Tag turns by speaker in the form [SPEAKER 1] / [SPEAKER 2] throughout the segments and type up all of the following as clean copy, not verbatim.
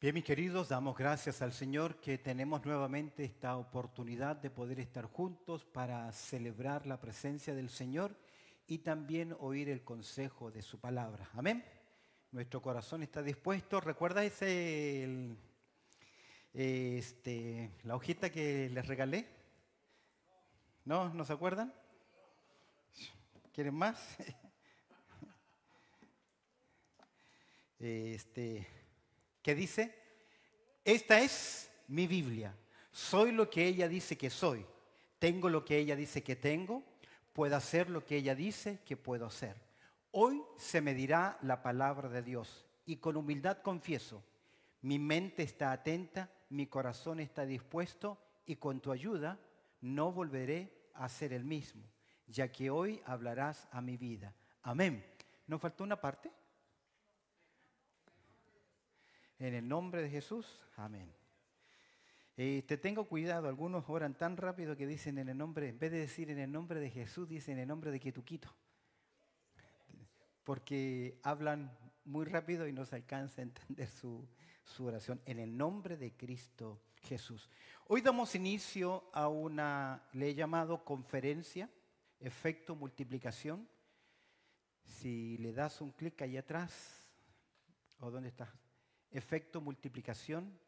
[SPEAKER 1] Bien, mis queridos, damos gracias al Señor que tenemos nuevamente esta oportunidad de poder estar juntos para celebrar la presencia del Señor y también oír el consejo de su palabra. Amén. Nuestro corazón está dispuesto. ¿Recuerda la hojita que les regalé? ¿No? ¿No se acuerdan? ¿Quieren más? ¿Qué dice? Esta es mi Biblia. Soy lo que ella dice que soy. Tengo lo que ella dice que tengo. Puedo hacer lo que ella dice que puedo hacer. Hoy se me dirá la palabra de Dios y con humildad confieso, mi mente está atenta, mi corazón está dispuesto y con tu ayuda no volveré a ser el mismo, ya que hoy hablarás a mi vida. Amén. ¿Nos faltó una parte? En el nombre de Jesús, amén. Te tengo cuidado, algunos oran tan rápido que dicen en el nombre, en vez de decir en el nombre de Jesús, dicen en el nombre de Quetuquito. Porque hablan muy rápido y no se alcanza a entender su oración. En el nombre de Cristo Jesús. Hoy damos inicio a le he llamado conferencia, efecto multiplicación. Si le das un clic ahí atrás, ¿o dónde está? Efecto multiplicación,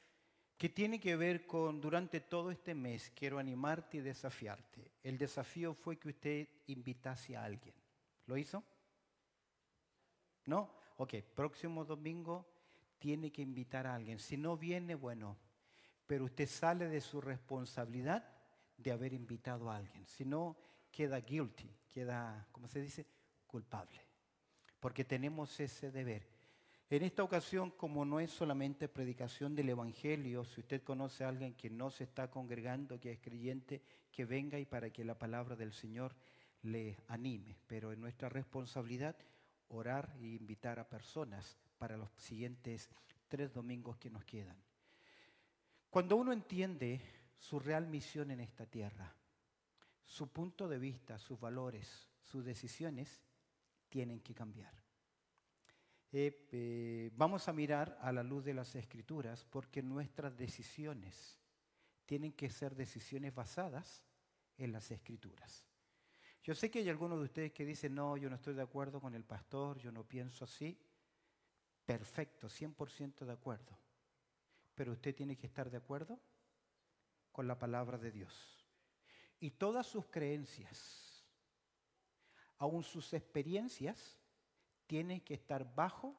[SPEAKER 1] que tiene que ver con, durante todo este mes, quiero animarte y desafiarte. El desafío fue que usted invitase a alguien. ¿Lo hizo? ¿No? Ok, próximo domingo tiene que invitar a alguien. Si no viene, bueno, pero usted sale de su responsabilidad de haber invitado a alguien. Si no, queda guilty, queda, ¿cómo se dice? Culpable. Porque tenemos ese deber. En esta ocasión, como no es solamente predicación del Evangelio, si usted conoce a alguien que no se está congregando, que es creyente, que venga y para que la palabra del Señor le anime. Pero es nuestra responsabilidad orar e invitar a personas para los siguientes 3 domingos que nos quedan. Cuando uno entiende su real misión en esta tierra, su punto de vista, sus valores, sus decisiones tienen que cambiar. Vamos a mirar a la luz de las Escrituras porque nuestras decisiones tienen que ser decisiones basadas en las Escrituras. Yo sé que hay algunos de ustedes que dicen, no, yo no estoy de acuerdo con el pastor, yo no pienso así. Perfecto, 100% de acuerdo. Pero usted tiene que estar de acuerdo con la palabra de Dios. Y todas sus creencias, aun sus experiencias, tienen que estar bajo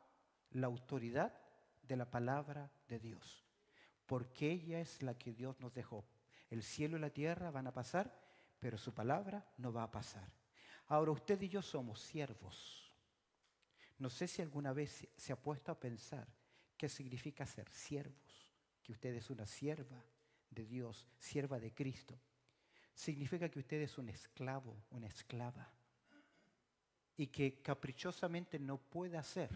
[SPEAKER 1] la autoridad de la palabra de Dios. Porque ella es la que Dios nos dejó. El cielo y la tierra van a pasar, pero su palabra no va a pasar. Ahora usted y yo somos siervos. No sé si alguna vez se ha puesto a pensar qué significa ser siervos, que usted es una sierva de Dios, sierva de Cristo. Significa que usted es un esclavo, una esclava, y que caprichosamente no puede hacer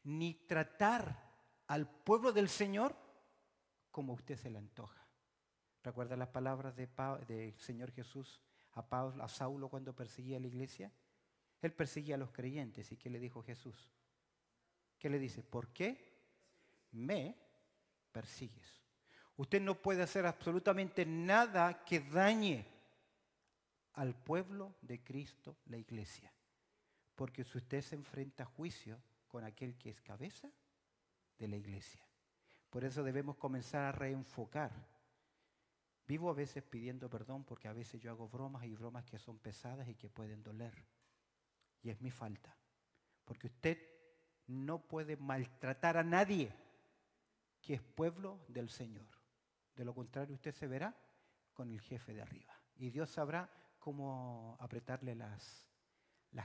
[SPEAKER 1] ni tratar al pueblo del Señor como a usted se le antoja. ¿Recuerda las palabras del Señor Jesús a Saulo cuando perseguía a la iglesia? Él perseguía a los creyentes. ¿Y qué le dijo Jesús? ¿Qué le dice? ¿Por qué me persigues? Usted no puede hacer absolutamente nada que dañe al pueblo de Cristo, la iglesia. Porque si usted se enfrenta a juicio con aquel que es cabeza de la iglesia. Por eso debemos comenzar a reenfocar. Vivo a veces pidiendo perdón porque a veces yo hago bromas y bromas que son pesadas y que pueden doler. Y es mi falta. Porque usted no puede maltratar a nadie que es pueblo del Señor. De lo contrario, usted se verá con el jefe de arriba. Y Dios sabrá cómo apretarle las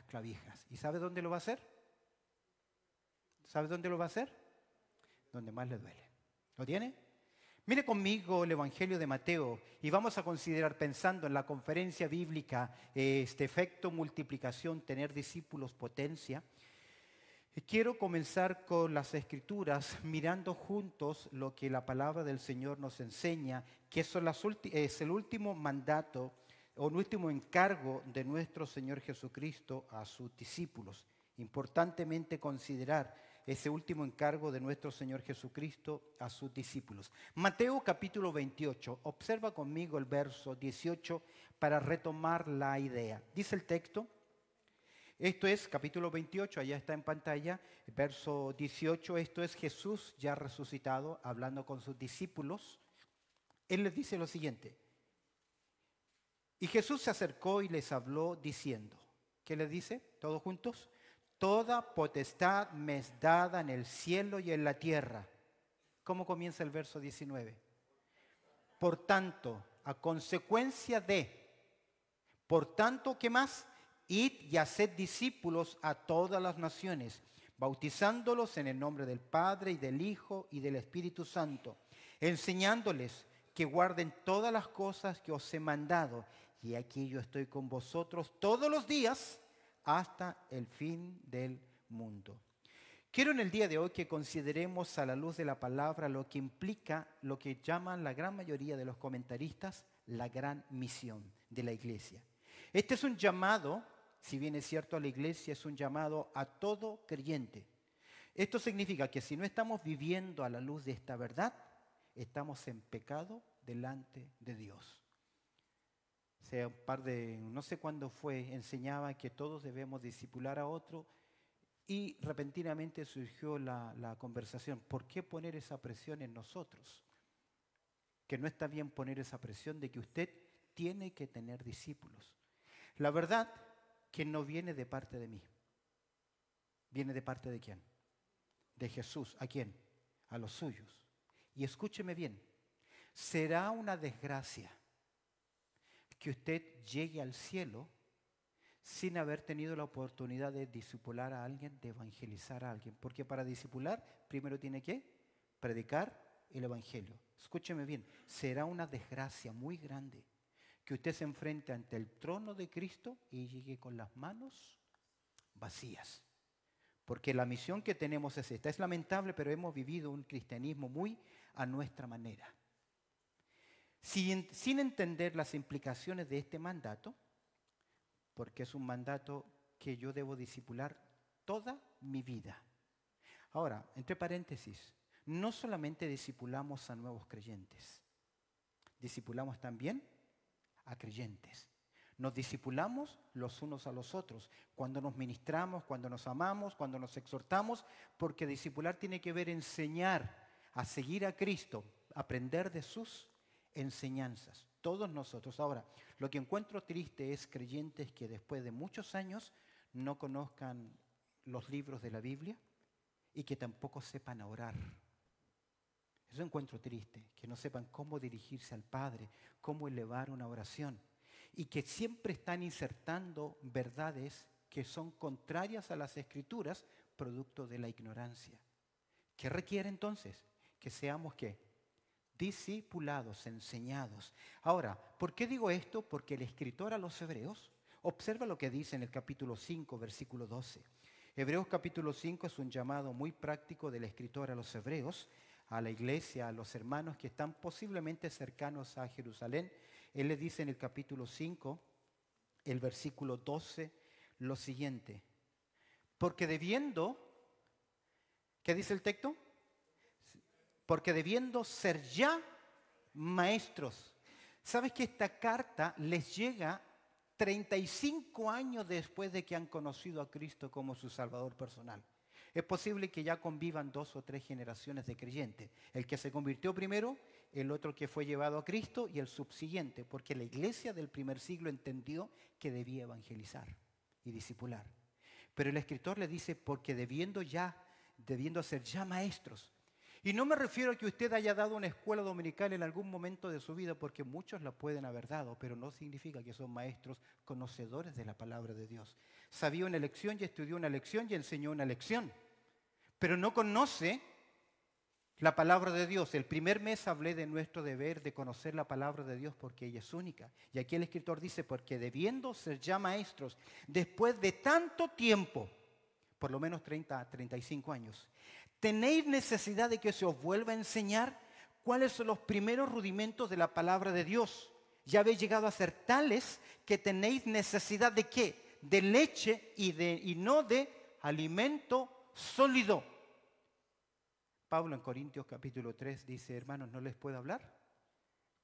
[SPEAKER 1] clavijas. ¿Y sabe dónde lo va a hacer? ¿Sabe dónde lo va a hacer? Donde más le duele. ¿Lo tiene? Mire conmigo el Evangelio de Mateo y vamos a considerar, pensando en la conferencia bíblica, este efecto multiplicación, tener discípulos, potencia. Quiero comenzar con las Escrituras, mirando juntos lo que la palabra del Señor nos enseña, que es el último mandato o el último encargo de nuestro Señor Jesucristo a sus discípulos. Importantemente considerar ese último encargo de nuestro Señor Jesucristo a sus discípulos. Mateo capítulo 28, observa conmigo el verso 18 para retomar la idea. Dice el texto, esto es capítulo 28, allá está en pantalla, verso 18, esto es Jesús ya resucitado, hablando con sus discípulos. Él les dice lo siguiente, y Jesús se acercó y les habló diciendo, ¿qué les dice? ¿Todos juntos? Toda potestad me es dada en el cielo y en la tierra. ¿Cómo comienza el verso 19? Por tanto, a consecuencia de, por tanto, ¿qué más? Id y haced discípulos a todas las naciones, bautizándolos en el nombre del Padre y del Hijo y del Espíritu Santo, enseñándoles que guarden todas las cosas que os he mandado. Y aquí yo estoy con vosotros todos los días hasta el fin del mundo. Quiero en el día de hoy que consideremos a la luz de la palabra lo que implica lo que llaman la gran mayoría de los comentaristas la gran misión de la iglesia. Este es un llamado, si bien es cierto a la iglesia, es un llamado a todo creyente. Esto significa que si no estamos viviendo a la luz de esta verdad, estamos en pecado delante de Dios. O sea, no sé cuándo fue, enseñaba que todos debemos discipular a otro y repentinamente surgió la conversación, ¿por qué poner esa presión en nosotros? Que no está bien poner esa presión de que usted tiene que tener discípulos. La verdad que no viene de parte de mí. ¿Viene de parte de quién? De Jesús. ¿A quién? A los suyos. Y escúcheme bien, será una desgracia que usted llegue al cielo sin haber tenido la oportunidad de discipular a alguien, de evangelizar a alguien. Porque para discipular primero tiene que predicar el evangelio. Escúcheme bien, será una desgracia muy grande que usted se enfrente ante el trono de Cristo y llegue con las manos vacías. Porque la misión que tenemos es esta. Es lamentable, pero hemos vivido un cristianismo muy a nuestra manera. Sin entender las implicaciones de este mandato, porque es un mandato que yo debo discipular toda mi vida. Ahora, entre paréntesis, no solamente discipulamos a nuevos creyentes, discipulamos también a creyentes. Nos discipulamos los unos a los otros, cuando nos ministramos, cuando nos amamos, cuando nos exhortamos, porque discipular tiene que ver enseñar a seguir a Cristo, aprender de sus enseñanzas, todos nosotros. Ahora, lo que encuentro triste es creyentes que después de muchos años no conozcan los libros de la Biblia y que tampoco sepan orar. Eso encuentro triste, que no sepan cómo dirigirse al Padre, cómo elevar una oración y que siempre están insertando verdades que son contrarias a las Escrituras, producto de la ignorancia. ¿Qué requiere entonces? Que seamos ¿qué? Discipulados, enseñados. Ahora, ¿por qué digo esto? Porque el escritor a los Hebreos, observa lo que dice en el capítulo 5, versículo 12. Hebreos capítulo 5 es un llamado muy práctico del escritor a los Hebreos, a la iglesia, a los hermanos que están posiblemente cercanos a Jerusalén. Él les dice en el capítulo 5, el versículo 12, lo siguiente. Porque debiendo, ¿qué dice el texto? Porque debiendo ser ya maestros. ¿Sabes que esta carta les llega 35 años después de que han conocido a Cristo como su Salvador personal? Es posible que ya convivan 2 o 3 generaciones de creyentes. El que se convirtió primero, el otro que fue llevado a Cristo y el subsiguiente, porque la iglesia del primer siglo entendió que debía evangelizar y discipular. Pero el escritor le dice, porque debiendo ser ya maestros. Y no me refiero a que usted haya dado una escuela dominical en algún momento de su vida, porque muchos la pueden haber dado, pero no significa que son maestros conocedores de la palabra de Dios. Sabía una lección y estudió una lección y enseñó una lección, pero no conoce la palabra de Dios. El primer mes hablé de nuestro deber de conocer la palabra de Dios porque ella es única. Y aquí el escritor dice, porque debiendo ser ya maestros, después de tanto tiempo, por lo menos 30 a 35 años, ¿tenéis necesidad de que se os vuelva a enseñar cuáles son los primeros rudimentos de la palabra de Dios? Ya habéis llegado a ser tales que tenéis necesidad ¿de qué? De leche y no de alimento sólido. Pablo en Corintios capítulo 3 dice, hermanos, no les puedo hablar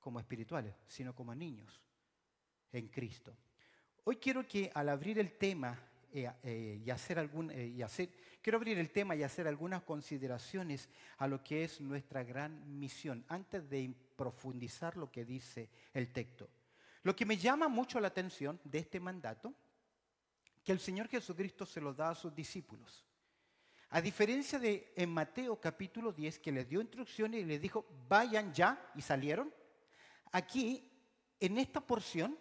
[SPEAKER 1] como espirituales, sino como a niños en Cristo. Hoy quiero que al abrir el tema quiero abrir el tema y hacer algunas consideraciones a lo que es nuestra gran misión, antes de profundizar lo que dice el texto. Lo que me llama mucho la atención de este mandato, que el Señor Jesucristo se lo da a sus discípulos. A diferencia de en Mateo capítulo 10, que les dio instrucciones y les dijo, vayan ya, y salieron. Aquí, en esta porción,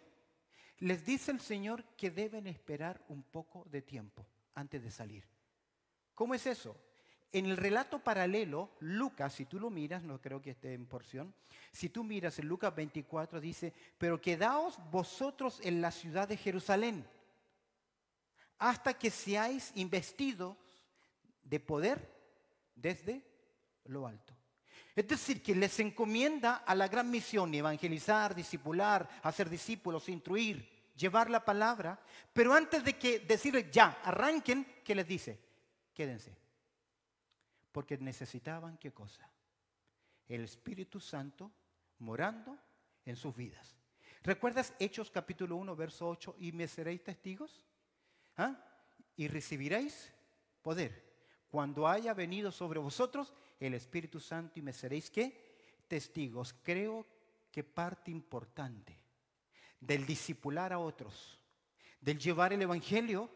[SPEAKER 1] les dice el Señor que deben esperar un poco de tiempo antes de salir. ¿Cómo es eso? En el relato paralelo, Lucas, si tú lo miras, no creo que esté en porción, si tú miras en Lucas 24 dice, pero quedaos vosotros en la ciudad de Jerusalén hasta que seáis investidos de poder desde lo alto. Es decir, que les encomienda a la gran misión, evangelizar, discipular, hacer discípulos, instruir, llevar la palabra, pero antes de que decirles ya, arranquen, ¿qué les dice? Quédense. Porque necesitaban, ¿qué cosa? El Espíritu Santo morando en sus vidas. ¿Recuerdas Hechos capítulo 1, verso 8? Y me seréis testigos. ¿Ah? Y recibiréis poder cuando haya venido sobre vosotros el Espíritu Santo, y me seréis, ¿qué? Testigos. Creo que parte importante del discipular a otros, del llevar el Evangelio,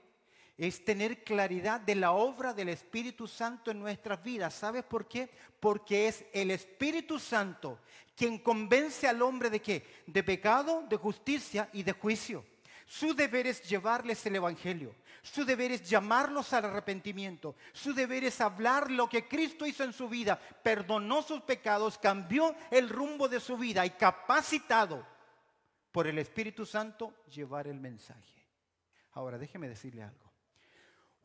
[SPEAKER 1] es tener claridad de la obra del Espíritu Santo en nuestras vidas. ¿Sabes por qué? Porque es el Espíritu Santo quien convence al hombre ¿de qué? De pecado, de justicia y de juicio. Su deber es llevarles el Evangelio. Su deber es llamarlos al arrepentimiento. Su deber es hablar lo que Cristo hizo en su vida. Perdonó sus pecados, cambió el rumbo de su vida y capacitado por el Espíritu Santo llevar el mensaje. Ahora déjeme decirle algo.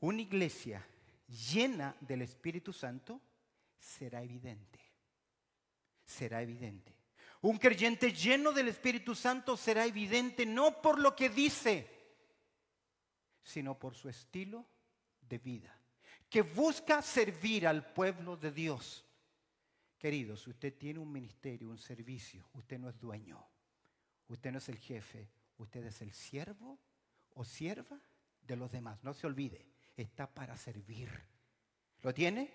[SPEAKER 1] Una iglesia llena del Espíritu Santo será evidente. Será evidente. Un creyente lleno del Espíritu Santo será evidente no por lo que dice, sino por su estilo de vida, que busca servir al pueblo de Dios. Queridos, usted tiene un ministerio, un servicio, usted no es dueño, usted no es el jefe, usted es el siervo o sierva de los demás. No se olvide, está para servir. ¿Lo tiene?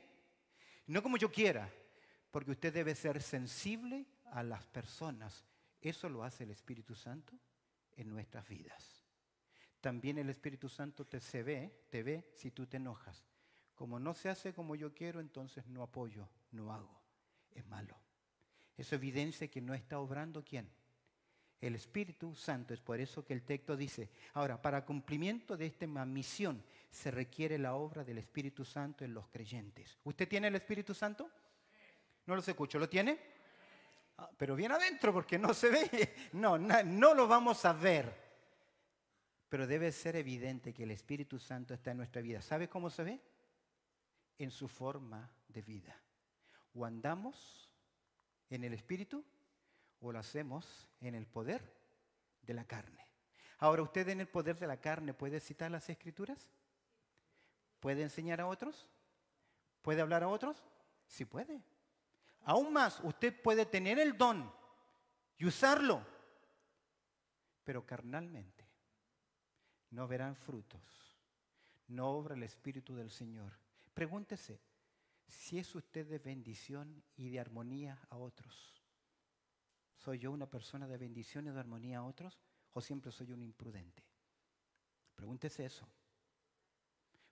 [SPEAKER 1] No como yo quiera, porque usted debe ser sensible a las personas. Eso lo hace el Espíritu Santo en nuestras vidas. También el Espíritu Santo te ve si tú te enojas. Como no se hace como yo quiero, entonces no apoyo, no hago. Es malo. Eso evidencia que no está obrando ¿quién? El Espíritu Santo. Es por eso que el texto dice, ahora, para cumplimiento de esta misión se requiere la obra del Espíritu Santo en los creyentes. ¿Usted tiene el Espíritu Santo? No los escucho. ¿Lo tiene? Pero bien adentro, porque no se ve. No lo vamos a ver. Pero debe ser evidente que el Espíritu Santo está en nuestra vida. ¿Sabe cómo se ve? En su forma de vida. O andamos en el Espíritu o lo hacemos en el poder de la carne. Ahora, ¿usted en el poder de la carne puede citar las Escrituras? ¿Puede enseñar a otros? ¿Puede hablar a otros? Sí puede. Aún más, usted puede tener el don y usarlo, pero carnalmente no verán frutos, no obra el Espíritu del Señor. Pregúntese si es usted de bendición y de armonía a otros. ¿Soy yo una persona de bendición y de armonía a otros o siempre soy un imprudente? Pregúntese eso.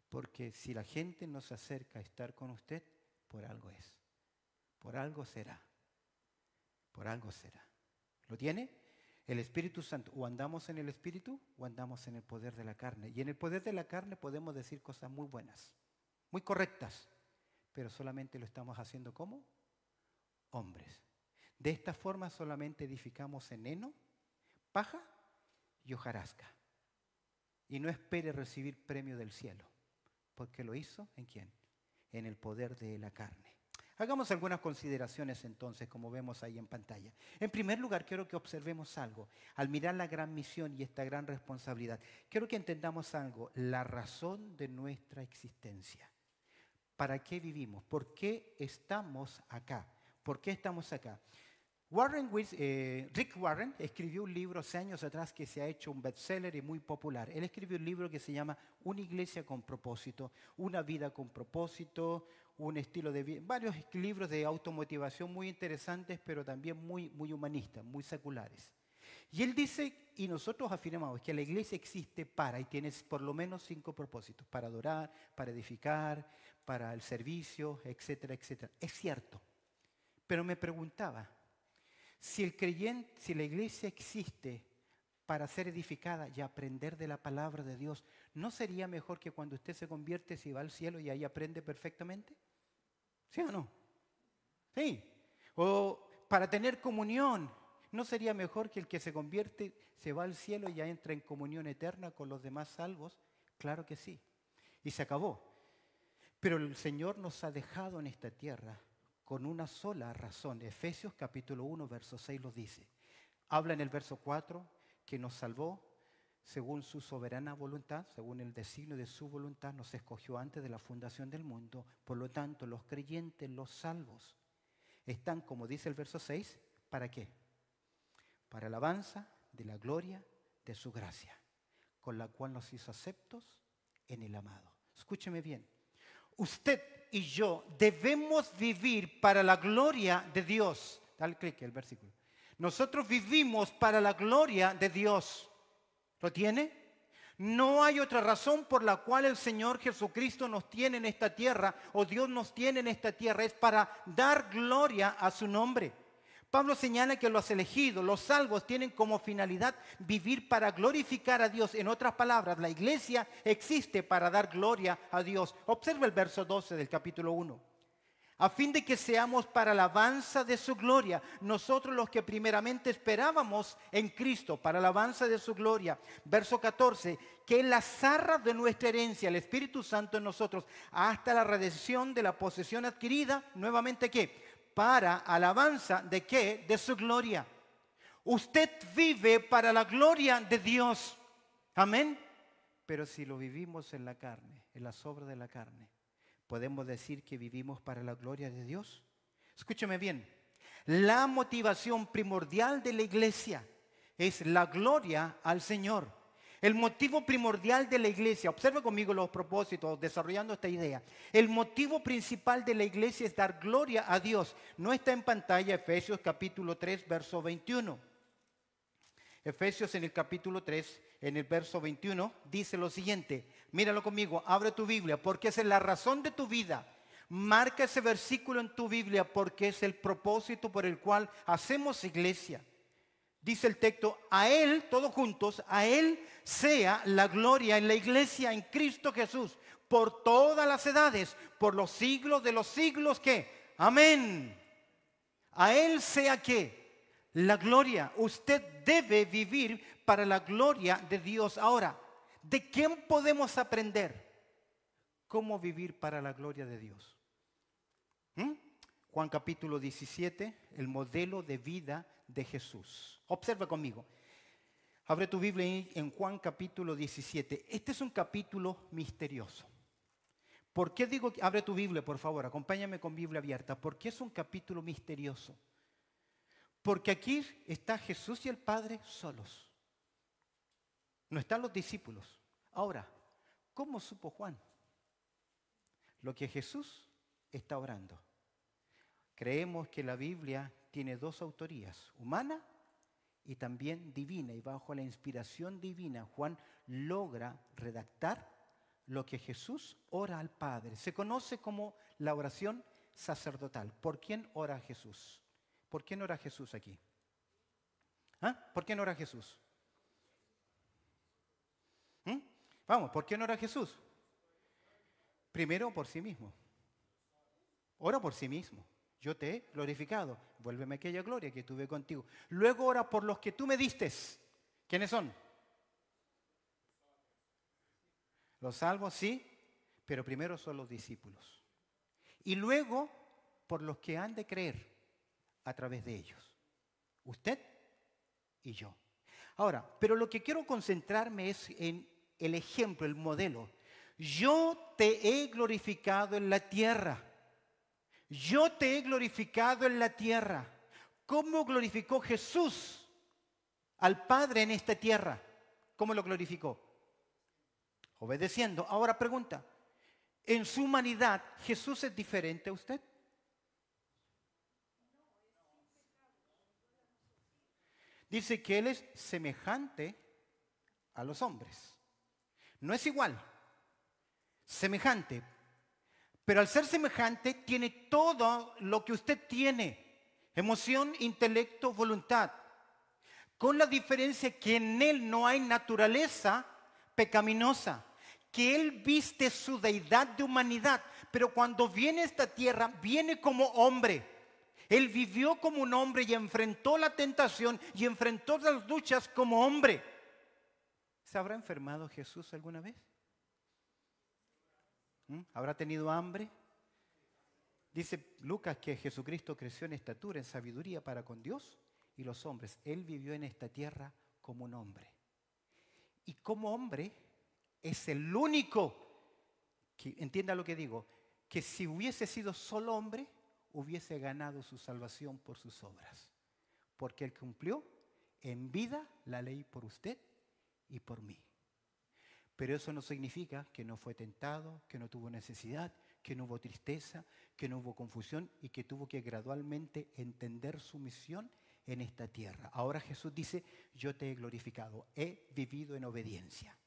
[SPEAKER 1] Porque si la gente no se acerca a estar con usted, por algo es. Por algo será. Por algo será. ¿Lo tiene? El Espíritu Santo. O andamos en el Espíritu o andamos en el poder de la carne. Y en el poder de la carne podemos decir cosas muy buenas, muy correctas, pero solamente lo estamos haciendo como hombres. De esta forma solamente edificamos en heno, paja y hojarasca. Y no espere recibir premio del cielo, porque lo hizo ¿en quién? En el poder de la carne. Hagamos algunas consideraciones entonces, como vemos ahí en pantalla. En primer lugar, quiero que observemos algo. Al mirar la gran misión y esta gran responsabilidad, quiero que entendamos algo, la razón de nuestra existencia. ¿Para qué vivimos? ¿Por qué estamos acá? ¿Por qué estamos acá? Rick Warren escribió un libro hace años atrás que se ha hecho un bestseller y muy popular. Él escribió un libro que se llama Una iglesia con propósito, una vida con propósito, un estilo de vida. Varios libros de automotivación muy interesantes, pero también muy, muy humanistas, muy seculares. Y él dice, y nosotros afirmamos, que la iglesia existe para, y tiene por lo menos 5 propósitos: para adorar, para edificar, para el servicio, etcétera, etcétera. Es cierto. Pero me preguntaba, si la iglesia existe para ser edificada y aprender de la palabra de Dios, ¿no sería mejor que cuando usted se convierte, si va al cielo y ahí aprende perfectamente? ¿Sí o no? Sí. O para tener comunión, ¿no sería mejor que el que se convierte se va al cielo y ya entra en comunión eterna con los demás salvos? Claro que sí. Y se acabó. Pero el Señor nos ha dejado en esta tierra con una sola razón. Efesios capítulo 1, verso 6 lo dice. Habla en el verso 4 que nos salvó según su soberana voluntad, según el designio de su voluntad, nos escogió antes de la fundación del mundo. Por lo tanto, los creyentes, los salvos, están, como dice el verso 6, ¿para qué? Para alabanza de la gloria de su gracia, con la cual nos hizo aceptos en el amado. Escúcheme bien. Usted y yo debemos vivir para la gloria de Dios. Dale clic al versículo. Nosotros vivimos para la gloria de Dios. ¿Lo tiene? No hay otra razón por la cual el Señor Jesucristo nos tiene en esta tierra, o Dios nos tiene en esta tierra, es para dar gloria a su nombre. Pablo señala que los elegidos, los salvos, tienen como finalidad vivir para glorificar a Dios. En otras palabras, la iglesia existe para dar gloria a Dios. Observa el verso 12 del capítulo 1. A fin de que seamos para alabanza de su gloria, nosotros los que primeramente esperábamos en Cristo, para alabanza de su gloria. Verso 14, que es la zarra de nuestra herencia, el Espíritu Santo en nosotros, hasta la redención de la posesión adquirida, nuevamente ¿qué? Para alabanza ¿de qué? De su gloria. Usted vive para la gloria de Dios. Amén. Pero si lo vivimos en la carne, en las obras de la carne, ¿podemos decir que vivimos para la gloria de Dios? Escúcheme bien. La motivación primordial de la iglesia es la gloria al Señor. El motivo primordial de la iglesia, observe conmigo los propósitos, desarrollando esta idea. El motivo principal de la iglesia es dar gloria a Dios. No está en pantalla Efesios capítulo 3, verso 21. Efesios en el capítulo 3, en el verso 21, dice lo siguiente. Míralo conmigo, abre tu Biblia, porque esa es la razón de tu vida. Marca ese versículo en tu Biblia, porque es el propósito por el cual hacemos iglesia. Dice el texto, a Él, todos juntos, a Él sea la gloria en la iglesia, en Cristo Jesús, por todas las edades, por los siglos de los siglos, ¿qué? Amén. A Él sea, ¿qué? La gloria. Usted debe vivir para la gloria de Dios. Ahora, ¿de quién podemos aprender cómo vivir para la gloria de Dios? Juan capítulo 17, el modelo de vida de Jesús. Observa conmigo. Abre tu Biblia en Juan capítulo 17. Este es un capítulo misterioso. ¿Por qué digo que abre tu Biblia, por favor? Acompáñame con Biblia abierta. ¿Por qué es un capítulo misterioso? Porque aquí está Jesús y el Padre solos. No están los discípulos. Ahora, ¿cómo supo Juan lo que Jesús está orando? Creemos que la Biblia tiene dos autorías, humana y también divina. Y bajo la inspiración divina, Juan logra redactar lo que Jesús ora al Padre. Se conoce como la oración sacerdotal. ¿Por quién ora Jesús? ¿Por quién ora Jesús aquí? ¿Por quién ora Jesús? Vamos, ¿por quién ora Jesús? Primero por sí mismo. Ora por sí mismo. Yo te he glorificado. Vuélveme aquella gloria que tuve contigo. Luego ora por los que tú me diste. ¿Quiénes son? Los salvos, sí, pero primero son los discípulos. Y luego por los que han de creer a través de ellos. Usted y yo. Ahora, pero lo que quiero concentrarme es en el ejemplo, el modelo. yo te he glorificado en la tierra. Yo te he glorificado en la tierra. ¿Cómo glorificó Jesús al Padre en esta tierra? ¿Cómo lo glorificó? Obedeciendo. Ahora pregunta, ¿en su humanidad Jesús es diferente a usted? Dice que Él es semejante a los hombres. No es igual, semejante. Pero al ser semejante tiene todo lo que usted tiene: emoción, intelecto, voluntad. Con la diferencia que en Él no hay naturaleza pecaminosa, que Él viste su deidad de humanidad, pero cuando viene a esta tierra, viene como hombre. Él vivió como un hombre y enfrentó la tentación y enfrentó las luchas como hombre. ¿Se habrá enfermado Jesús alguna vez? ¿Habrá tenido hambre? Dice Lucas que Jesucristo creció en estatura, en sabiduría para con Dios y los hombres. Él vivió en esta tierra como un hombre. Y como hombre es el único, que, entienda lo que digo, que si hubiese sido solo hombre, hubiese ganado su salvación por sus obras. Porque Él cumplió en vida la ley por usted y por mí. Pero eso no significa que no fue tentado, que no tuvo necesidad, que no hubo tristeza, que no hubo confusión y que tuvo que gradualmente entender su misión en esta tierra. Ahora Jesús dice, yo te he glorificado, he vivido en obediencia.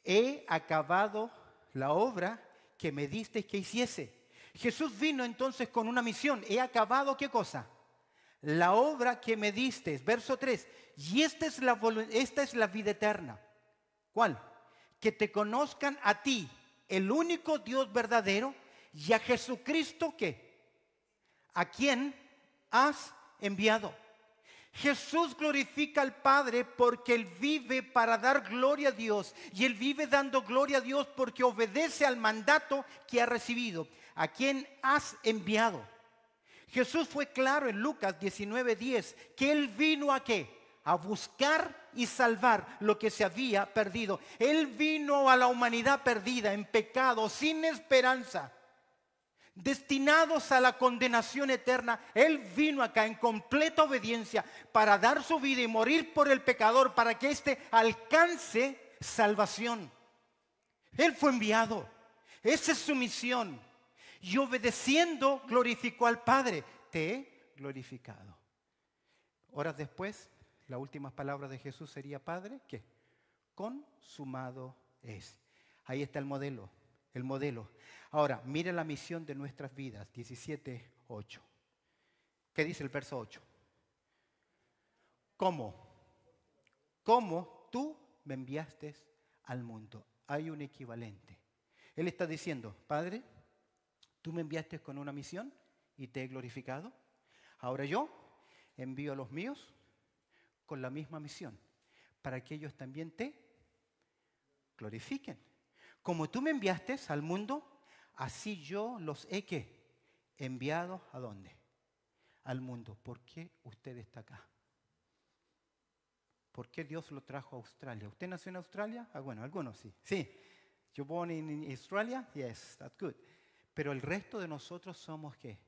[SPEAKER 1] He acabado la obra que me diste que hiciese. Jesús vino entonces con una misión. He acabado, ¿qué cosa? La obra que me diste. Verso 3. Y esta es la vida eterna. ¿Cuál? Que te conozcan a ti, el único Dios verdadero, y a Jesucristo, ¿qué? A quien has enviado. Jesús glorifica al Padre porque Él vive para dar gloria a Dios. Y Él vive dando gloria a Dios porque obedece al mandato que ha recibido. ¿A quien has enviado? Jesús fue claro en Lucas 19:10 que Él vino ¿a qué? A buscar y salvar lo que se había perdido. Él vino a la humanidad perdida, en pecado, sin esperanza, destinados a la condenación eterna. Él vino acá en completa obediencia para dar su vida y morir por el pecador para que éste alcance salvación. Él fue enviado. Esa es su misión. Y obedeciendo glorificó al Padre. Te he glorificado. Horas después, las últimas palabras de Jesús sería: Padre, ¿qué? Consumado es. Ahí está el modelo. El modelo. Ahora, mire la misión de nuestras vidas, 17:8. ¿Qué dice el verso 8? ¿Cómo? ¿Cómo tú me enviaste al mundo? Hay un equivalente. Él está diciendo: Padre, tú me enviaste con una misión y te he glorificado. Ahora yo envío a los míos con la misma misión, para que ellos también te glorifiquen. Como tú me enviaste al mundo, así yo los he ¿qué? Enviado ¿a dónde? Al mundo. ¿Por qué usted está acá? ¿Por qué Dios lo trajo a Australia? ¿Usted nació en Australia? Bueno, algunos sí. Sí. You born in Australia? Yes, that's good. Pero el resto de nosotros somos ¿qué?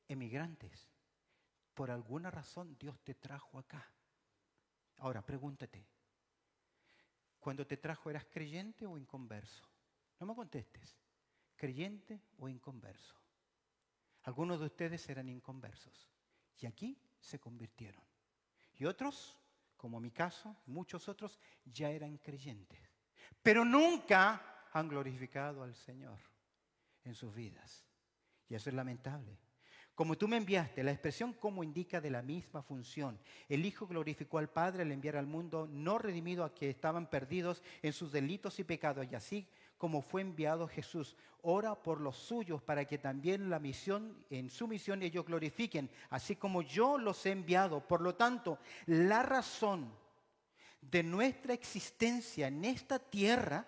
[SPEAKER 1] Emigrantes. Por alguna razón Dios te trajo acá. Ahora, pregúntate. Cuando te trajo, ¿eras creyente o inconverso? No me contestes. ¿Creyente o inconverso? Algunos de ustedes eran inconversos y aquí se convirtieron. Y otros, como mi caso, muchos otros ya eran creyentes, pero nunca han glorificado al Señor en sus vidas. Y eso es lamentable. Como tú me enviaste, la expresión como indica de la misma función. El Hijo glorificó al Padre al enviar al mundo no redimido a que estaban perdidos en sus delitos y pecados. Y así como fue enviado Jesús, ora por los suyos para que también en su misión ellos glorifiquen, así como yo los he enviado. Por lo tanto, la razón de nuestra existencia en esta tierra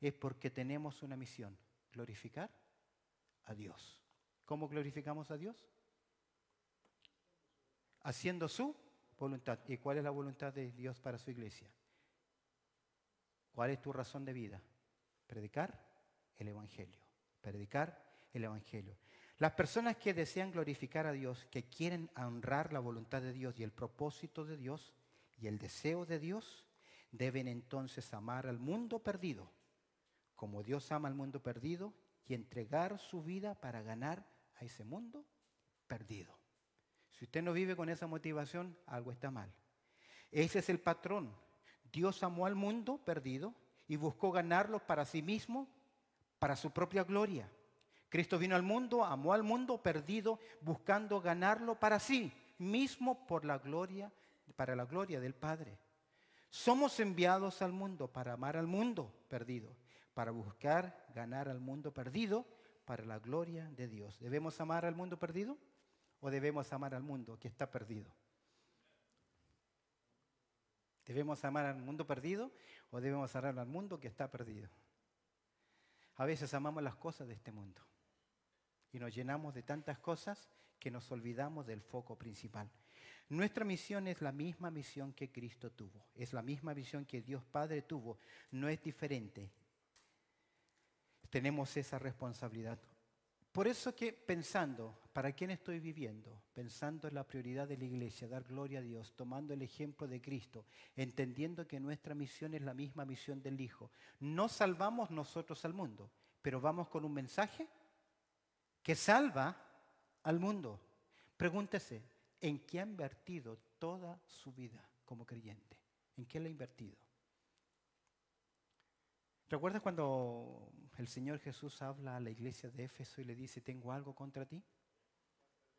[SPEAKER 1] es porque tenemos una misión: glorificar a Dios. ¿Cómo glorificamos a Dios? Haciendo su voluntad. ¿Y cuál es la voluntad de Dios para su iglesia? ¿Cuál es tu razón de vida? Predicar el Evangelio. Predicar el Evangelio. Las personas que desean glorificar a Dios, que quieren honrar la voluntad de Dios y el propósito de Dios y el deseo de Dios, deben entonces amar al mundo perdido, como Dios ama al mundo perdido, y entregar su vida para ganar a ese mundo perdido. Si usted no vive con esa motivación, algo está mal. Ese es el patrón. Dios amó al mundo perdido y buscó ganarlo para sí mismo, para su propia gloria. Cristo vino al mundo, amó al mundo perdido, buscando ganarlo para sí mismo por la gloria, para la gloria del Padre. Somos enviados al mundo para amar al mundo perdido, para buscar ganar al mundo perdido para la gloria de Dios. ¿Debemos amar al mundo perdido o debemos amar al mundo que está perdido? ¿Debemos amar al mundo perdido o debemos amar al mundo que está perdido? A veces amamos las cosas de este mundo y nos llenamos de tantas cosas que nos olvidamos del foco principal. Nuestra misión es la misma misión que Cristo tuvo. Es la misma misión que Dios Padre tuvo. No es diferente. Tenemos esa responsabilidad. Por eso que pensando, ¿para quién estoy viviendo? Pensando en la prioridad de la iglesia, dar gloria a Dios, tomando el ejemplo de Cristo, entendiendo que nuestra misión es la misma misión del Hijo. No salvamos nosotros al mundo, pero vamos con un mensaje que salva al mundo. Pregúntese, ¿en qué ha invertido toda su vida como creyente? ¿En qué la ha invertido? ¿Recuerdas cuando el Señor Jesús habla a la iglesia de Éfeso y le dice, tengo algo contra ti?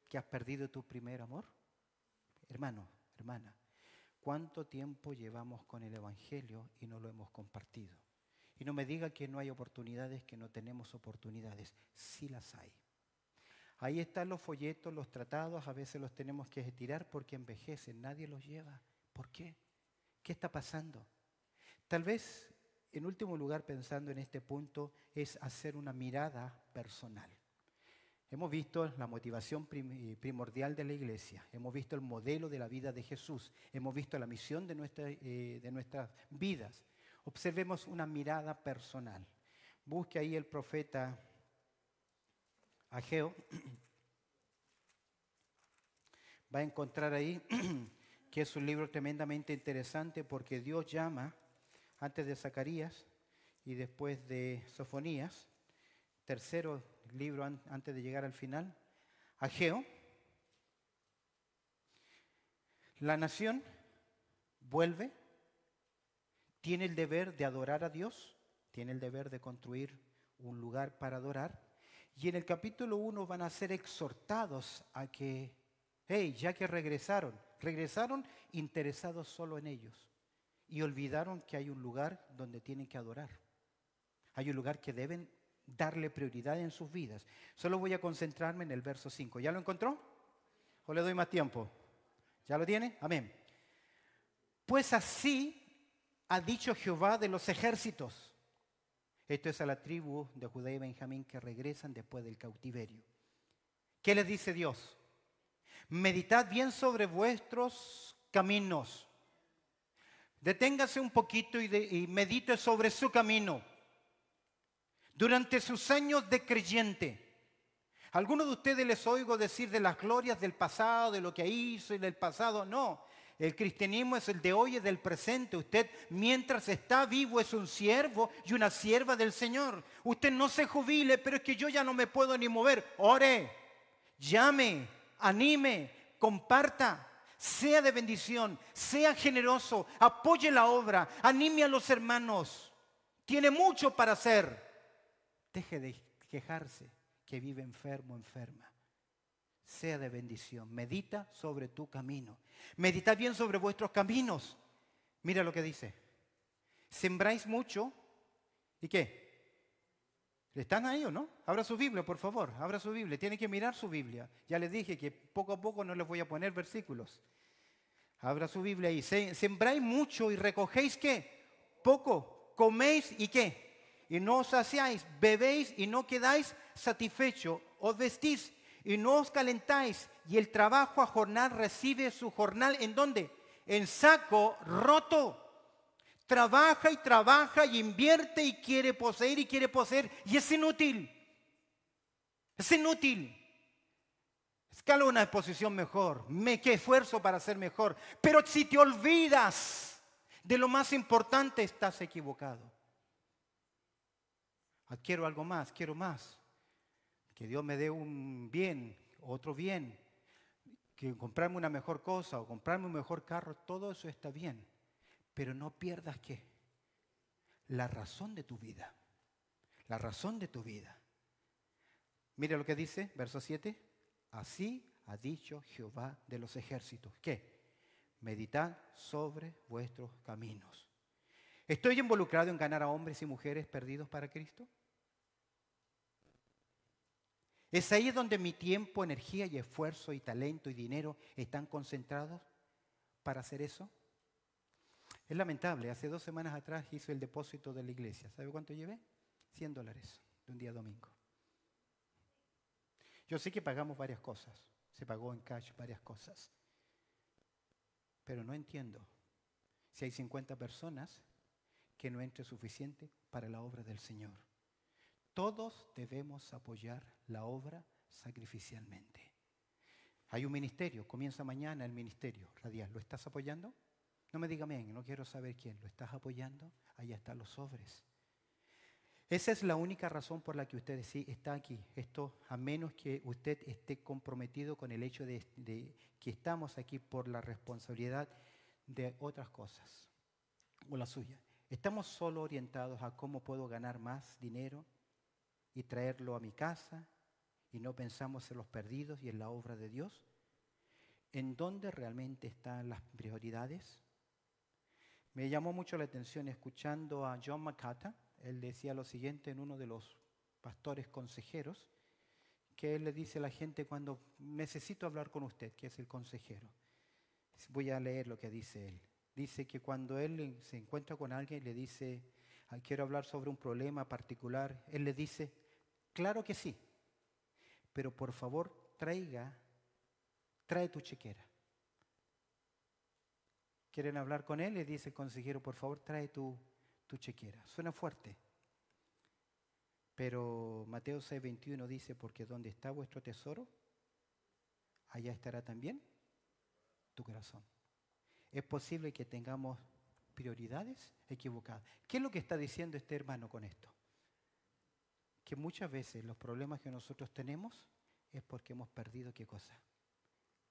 [SPEAKER 1] ¿Que has perdido tu primer amor? Hermano, hermana, ¿cuánto tiempo llevamos con el Evangelio y no lo hemos compartido? Y no me diga que no hay oportunidades, que no tenemos oportunidades. Sí las hay. Ahí están los folletos, los tratados, a veces los tenemos que tirar porque envejecen, nadie los lleva. ¿Por qué? ¿Qué está pasando? Tal vez, en último lugar, pensando en este punto, es hacer una mirada personal. Hemos visto la motivación primordial de la iglesia, hemos visto el modelo de la vida de Jesús, hemos visto la misión de nuestras vidas. Observemos una mirada personal. Busque ahí el profeta Ageo, va a encontrar ahí que es un libro tremendamente interesante porque Dios llama, antes de Zacarías y después de Sofonías, tercero libro antes de llegar al final, Ageo. La nación vuelve, tiene el deber de adorar a Dios, tiene el deber de construir un lugar para adorar. Y en el capítulo 1 van a ser exhortados a que, ya que regresaron interesados solo en ellos y olvidaron que hay un lugar donde tienen que adorar. Hay un lugar que deben darle prioridad en sus vidas. Solo voy a concentrarme en el verso 5. ¿Ya lo encontró? ¿O le doy más tiempo? ¿Ya lo tiene? Amén. Pues así ha dicho Jehová de los ejércitos. Esto es a la tribu de Judá y Benjamín que regresan después del cautiverio. ¿Qué les dice Dios? Meditad bien sobre vuestros caminos. Deténgase un poquito y medite sobre su camino. Durante sus años de creyente, algunos de ustedes les oigo decir de las glorias del pasado, de lo que hizo y del pasado. No. El cristianismo es el de hoy y del presente. Usted, mientras está vivo, es un siervo y una sierva del Señor. Usted no se jubile, pero es que yo ya no me puedo ni mover. Ore, llame, anime, comparta, sea de bendición, sea generoso, apoye la obra, anime a los hermanos. Tiene mucho para hacer. Deje de quejarse que vive enfermo, enferma. Sea de bendición. Medita sobre tu camino. Medita bien sobre vuestros caminos. Mira lo que dice. Sembráis mucho. ¿Y qué? ¿Están ahí o no? Abra su Biblia, por favor. Abra su Biblia. Tiene que mirar su Biblia. Ya les dije que poco a poco no les voy a poner versículos. Abra su Biblia ahí. Sembráis mucho y recogéis ¿qué? Poco. Coméis y ¿qué? Y no os saciáis. Bebéis y no quedáis satisfechos. Os vestís y no os calentáis, y el trabajo a jornal recibe su jornal, ¿en dónde? En saco roto. trabaja y invierte y quiere poseer y es inútil. Es inútil. Escala una posición mejor, que esfuerzo para ser mejor. Pero si te olvidas de lo más importante, estás equivocado. Quiero algo más, quiero más. Que Dios me dé un bien, otro bien. Que comprarme una mejor cosa o comprarme un mejor carro, todo eso está bien. Pero no pierdas ¿qué? La razón de tu vida. La razón de tu vida. Mira lo que dice, verso 7. Así ha dicho Jehová de los ejércitos. ¿Qué? Meditad sobre vuestros caminos. ¿Estoy involucrado en ganar a hombres y mujeres perdidos para Cristo? ¿Es ahí donde mi tiempo, energía y esfuerzo y talento y dinero están concentrados para hacer eso? Es lamentable, hace 2 semanas atrás hice el depósito de la iglesia. ¿Sabe cuánto llevé? $100 de un día domingo. Yo sé que pagamos varias cosas, se pagó en cash varias cosas, pero no entiendo si hay 50 personas que no entre suficiente para la obra del Señor. Todos debemos apoyar la obra sacrificialmente. Hay un ministerio, comienza mañana el ministerio radial. ¿Lo estás apoyando? No me diga amén, no quiero saber quién. ¿Lo estás apoyando? Allá están los sobres. Esa es la única razón por la que usted sí está aquí. Esto, a menos que usted esté comprometido con el hecho de que estamos aquí por la responsabilidad de otras cosas, o la suya. ¿Estamos solo orientados a cómo puedo ganar más dinero y traerlo a mi casa y no pensamos en los perdidos y en la obra de Dios? ¿En dónde realmente están las prioridades? Me llamó mucho la atención escuchando a John MacArthur. Él decía lo siguiente en uno de los pastores consejeros, que él le dice a la gente cuando necesito hablar con usted, que es el consejero. Voy a leer lo que dice él. Dice que cuando él se encuentra con alguien y le dice, quiero hablar sobre un problema particular, él le dice, claro que sí, pero por favor trae tu chequera. ¿Quieren hablar con él? Le dice el consejero, por favor trae tu chequera. Suena fuerte, pero Mateo 6:21 dice, porque donde está vuestro tesoro, allá estará también tu corazón. Es posible que tengamos prioridades equivocadas. ¿Qué es lo que está diciendo este hermano con esto? Que muchas veces los problemas que nosotros tenemos es porque hemos perdido ¿qué cosa?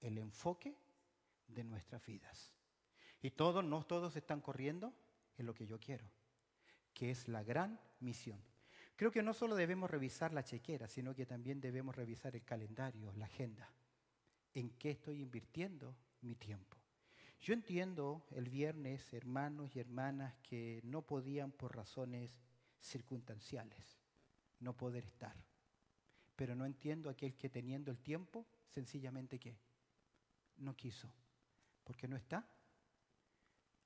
[SPEAKER 1] El enfoque de nuestras vidas. Y no todos están corriendo en lo que yo quiero, que es la gran misión. Creo que no solo debemos revisar la chequera, sino que también debemos revisar el calendario, la agenda. ¿En qué estoy invirtiendo mi tiempo? Yo entiendo el viernes, hermanos y hermanas que no podían por razones circunstanciales no poder estar. Pero no entiendo aquel que teniendo el tiempo, sencillamente ¿qué? No quiso. Porque no está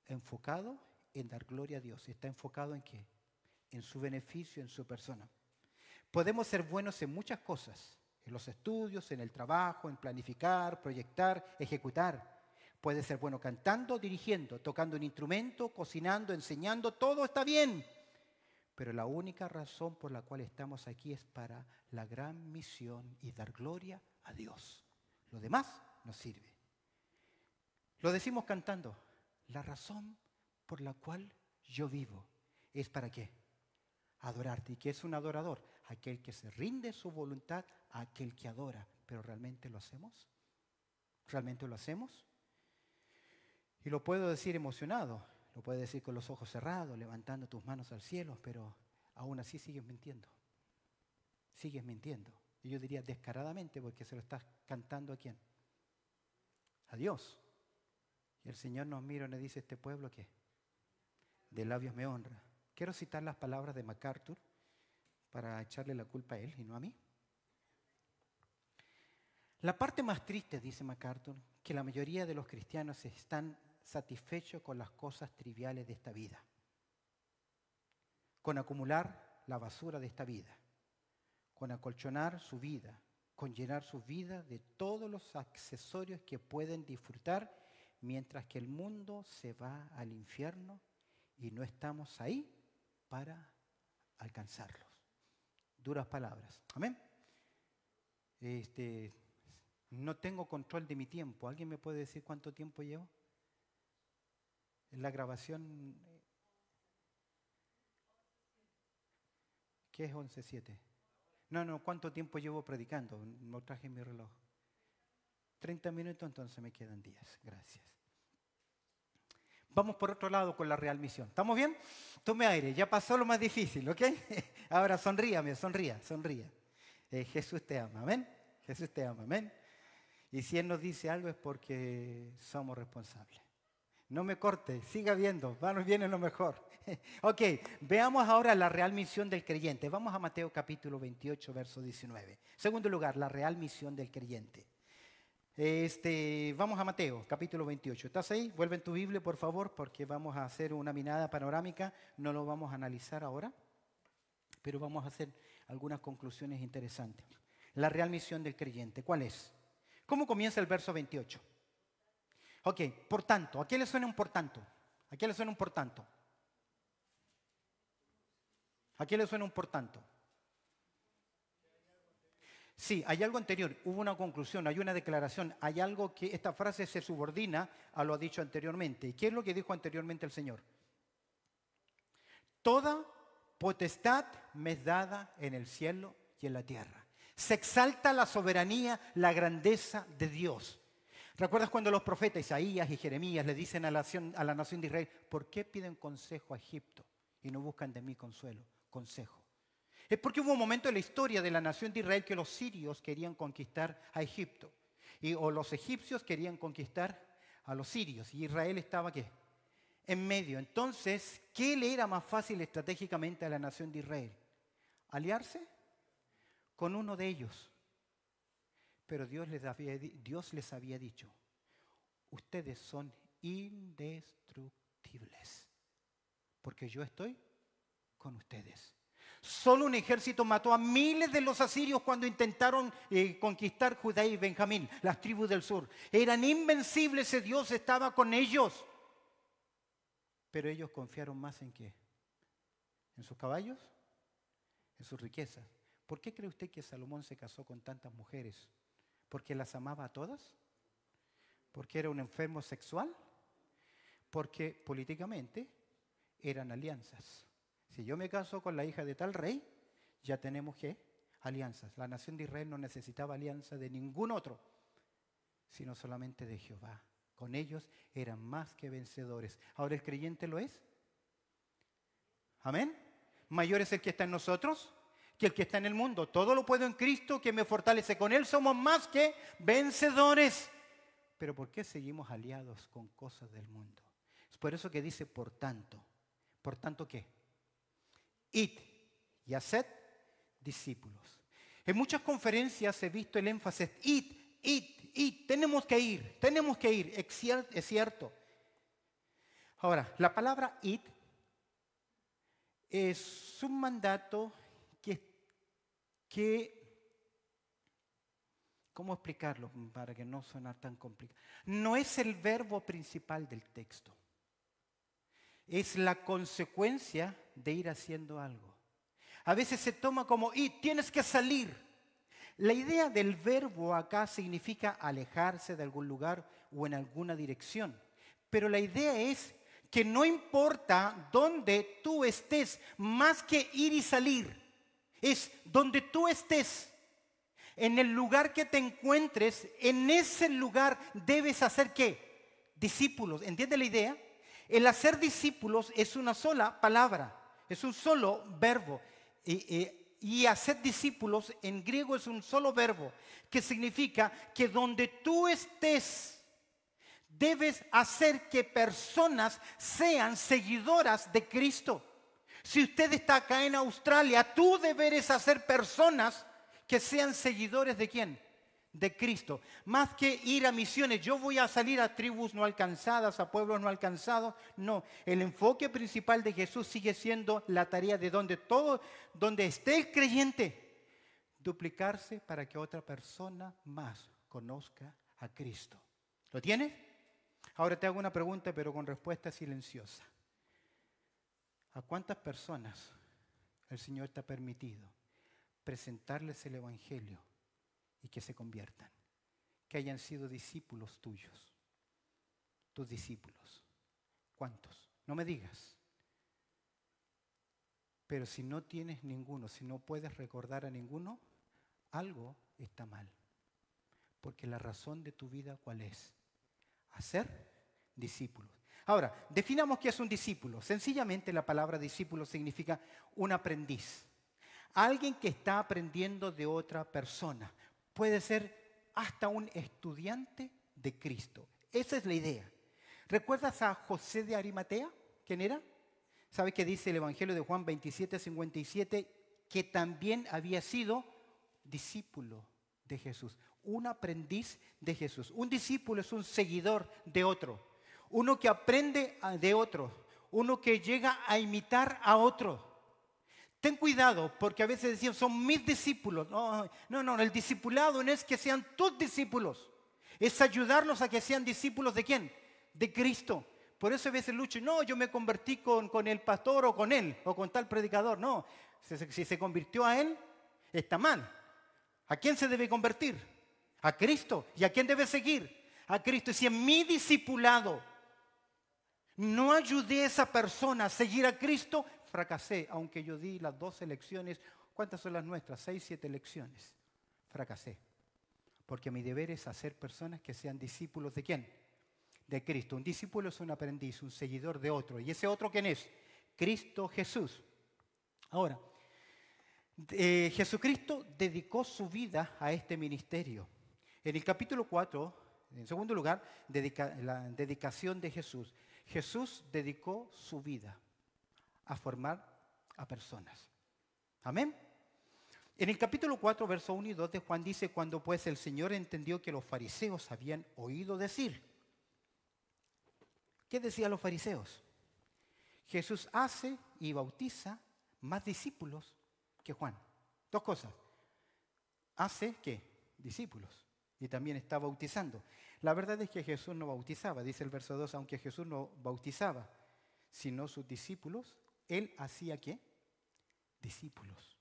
[SPEAKER 1] enfocado en dar gloria a Dios. ¿Está enfocado en qué? En su beneficio, en su persona. Podemos ser buenos en muchas cosas. En los estudios, en el trabajo, en planificar, proyectar, ejecutar. Puede ser bueno cantando, dirigiendo, tocando un instrumento, cocinando, enseñando. Todo está bien. Pero la única razón por la cual estamos aquí es para la gran misión y dar gloria a Dios. Lo demás nos sirve. Lo decimos cantando. La razón por la cual yo vivo es para qué? Adorarte. ¿Y qué es un adorador? Aquel que se rinde su voluntad a aquel que adora. ¿Pero realmente lo hacemos? ¿Realmente lo hacemos? Y lo puedo decir emocionado, lo puedo decir con los ojos cerrados, levantando tus manos al cielo, pero aún así sigues mintiendo. Sigues mintiendo. Y yo diría descaradamente, porque se lo estás cantando ¿a quién? A Dios. Y el Señor nos mira y nos dice, ¿este pueblo qué? De labios me honra. Quiero citar las palabras de MacArthur para echarle la culpa a él y no a mí. La parte más triste, dice MacArthur, que la mayoría de los cristianos están satisfechos con las cosas triviales de esta vida, con acumular la basura de esta vida, con acolchonar su vida, con llenar su vida de todos los accesorios que pueden disfrutar, mientras que el mundo se va al infierno y no estamos ahí para alcanzarlos. Duras palabras. Amén. No tengo control de mi tiempo. ¿Alguien me puede decir cuánto tiempo llevo? En la grabación, ¿qué es 11:7? No, ¿cuánto tiempo llevo predicando? No traje mi reloj. 30 minutos, entonces me quedan 10. Gracias. Vamos por otro lado con la real misión. ¿Estamos bien? Tome aire, ya pasó lo más difícil, ¿ok? Ahora sonría. Jesús te ama, amén. Jesús te ama, amén. Y si Él nos dice algo es porque somos responsables. No me corte, siga viendo, viene lo mejor. Ok, veamos ahora la real misión del creyente. Vamos a Mateo capítulo 28, verso 19. Segundo lugar, la real misión del creyente. Vamos a Mateo, capítulo 28. ¿Estás ahí? Vuelve en tu Biblia, por favor, porque vamos a hacer una mirada panorámica. No lo vamos a analizar ahora, pero vamos a hacer algunas conclusiones interesantes. La real misión del creyente, ¿cuál es? ¿Cómo comienza el verso 28? Ok, por tanto, ¿a quién le suena un por tanto? ¿A quién le suena un por tanto? ¿A quién le suena un por tanto? Sí, hay algo anterior, hubo una conclusión, hay una declaración, hay algo que esta frase se subordina a lo dicho anteriormente. ¿Y qué es lo que dijo anteriormente el Señor? Toda potestad me es dada en el cielo y en la tierra. Se exalta la soberanía, la grandeza de Dios. ¿Recuerdas cuando los profetas Isaías y Jeremías le dicen a la nación de Israel, ¿por qué piden consejo a Egipto y no buscan de mí consuelo, consejo? Es porque hubo un momento en la historia de la nación de Israel que los sirios querían conquistar a Egipto. O los egipcios querían conquistar a los sirios. Y Israel estaba, ¿qué? En medio. Entonces, ¿qué le era más fácil estratégicamente a la nación de Israel? ¿Aliarse? Con uno de ellos. Pero Dios les había dicho, ustedes son indestructibles. Porque yo estoy con ustedes. Solo un ejército mató a miles de los asirios cuando intentaron conquistar Judá y Benjamín, las tribus del sur. Eran invencibles, ese Dios estaba con ellos. Pero ellos confiaron más ¿en qué? ¿En sus caballos? ¿En sus riquezas? ¿Por qué cree usted que Salomón se casó con tantas mujeres? ¿Porque las amaba a todas? ¿Porque era un enfermo sexual? Porque políticamente eran alianzas. Si yo me caso con la hija de tal rey, ya tenemos ¿qué? Alianzas. La nación de Israel no necesitaba alianza de ningún otro, sino solamente de Jehová. Con ellos eran más que vencedores. ¿Ahora el creyente lo es? ¿Amén? ¿Mayor es el que está en nosotros que el que está en el mundo? Todo lo puedo en Cristo que me fortalece. Con Él somos más que vencedores. Pero ¿por qué seguimos aliados con cosas del mundo? Es por eso que dice por tanto. ¿Por tanto qué? Id y haced discípulos. En muchas conferencias he visto el énfasis, id, tenemos que ir, es cierto. Ahora, la palabra id es un mandato que ¿cómo explicarlo para que no suene tan complicado? No es el verbo principal del texto. Es la consecuencia de ir haciendo algo. A veces se toma como, tienes que salir. La idea del verbo acá significa alejarse de algún lugar o en alguna dirección. Pero la idea es que no importa dónde tú estés, más que ir y salir, es donde tú estés. En el lugar que te encuentres, en ese lugar debes hacer ¿qué? Discípulos. ¿Entiendes la idea? El hacer discípulos es una sola palabra, es un solo verbo. Y hacer discípulos en griego es un solo verbo, que significa que donde tú estés, debes hacer que personas sean seguidoras de Cristo. Si usted está acá en Australia, tú deberes hacer personas que sean seguidores ¿de quién? De Cristo. Más que ir a misiones, yo voy a salir a tribus no alcanzadas, a pueblos no alcanzados. No, el enfoque principal de Jesús sigue siendo la tarea de donde esté el creyente, duplicarse para que otra persona más conozca a Cristo. ¿Lo tienes? Ahora te hago una pregunta, pero con respuesta silenciosa. ¿A cuántas personas el Señor te ha permitido presentarles el Evangelio y que se conviertan? Que hayan sido discípulos tuyos, tus discípulos. ¿Cuántos? No me digas. Pero si no tienes ninguno, si no puedes recordar a ninguno, algo está mal. Porque la razón de tu vida, ¿cuál es? Hacer discípulos. Ahora, definamos qué es un discípulo. Sencillamente la palabra discípulo significa un aprendiz. Alguien que está aprendiendo de otra persona. Puede ser hasta un estudiante de Cristo. Esa es la idea. ¿Recuerdas a José de Arimatea? ¿Quién era? ¿Sabe qué dice el Evangelio de Juan 27:57? Que también había sido discípulo de Jesús. Un aprendiz de Jesús. Un discípulo es un seguidor de otro. Uno que aprende de otro. Uno que llega a imitar a otro. Ten cuidado, porque a veces decían, son mis discípulos. No, el discipulado no es que sean tus discípulos. Es ayudarlos a que sean discípulos ¿de quién? De Cristo. Por eso a veces lucho, no, yo me convertí con el pastor o con él, o con tal predicador. No, si se convirtió a él, está mal. ¿A quién se debe convertir? A Cristo. ¿Y a quién debe seguir? A Cristo. Y si en mi discipulado no ayudé a esa persona a seguir a Cristo, fracasé, aunque yo di las 12 lecciones. ¿Cuántas son las nuestras? 6, 7 lecciones. Fracasé. Porque mi deber es hacer personas que sean discípulos ¿de quién? De Cristo. Un discípulo es un aprendiz, un seguidor de otro. ¿Y ese otro quién es? Cristo Jesús. Ahora, Jesucristo dedicó su vida a este ministerio. En el capítulo 4, en segundo lugar, la dedicación de Jesús. Jesús dedicó su vida a formar a personas. Amén. En el capítulo 4, verso 1 y 2 de Juan dice, cuando pues el Señor entendió que los fariseos habían oído decir. ¿Qué decían los fariseos? Jesús hace y bautiza más discípulos que Juan. Dos cosas. Hace, ¿qué? Discípulos. Y también está bautizando. La verdad es que Jesús no bautizaba. Dice el verso 2, aunque Jesús no bautizaba, sino sus discípulos, Él hacía, ¿qué? Discípulos.